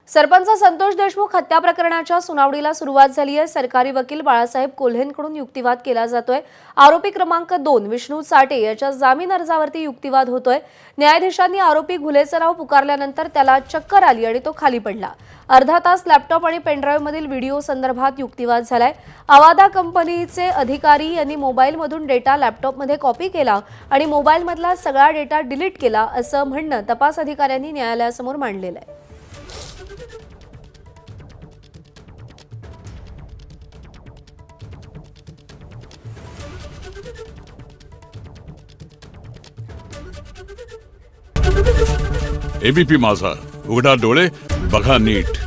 सरपंच संतोष देशमुख हत्या प्रकरणाच्या सुनावणीला सुरुवात झाली आहे। सरकारी वकील बाळासाहेब कोल्हेंकडून युक्तिवाद केला जातोय। आरोपी क्रमांक 2 विष्णू साठे याच्या जामीन अर्जावरती युक्तिवाद होतोय। न्यायाधीशांनी आरोपी घुलेचं नाव पुकारल्यानंतर त्याला चक्कर आली आणि तो खाली पडला। अर्धा तास लॅपटॉप आणि पेनड्राईव्ह मधील व्हिडिओ संदर्भात युक्तिवाद झालाय। आवादा कंपनीचे अधिकारी यांनी मोबाईलमधून डेटा लॅपटॉपमध्ये कॉपी केला आणि मोबाईलमधला सगळा डेटा डिलीट केला असं म्हणणं तपास अधिकाऱ्यांनी न्यायालयासमोर मांडलेलं आहे। एबीपी माझा, उघडा डोळे बघा नीट।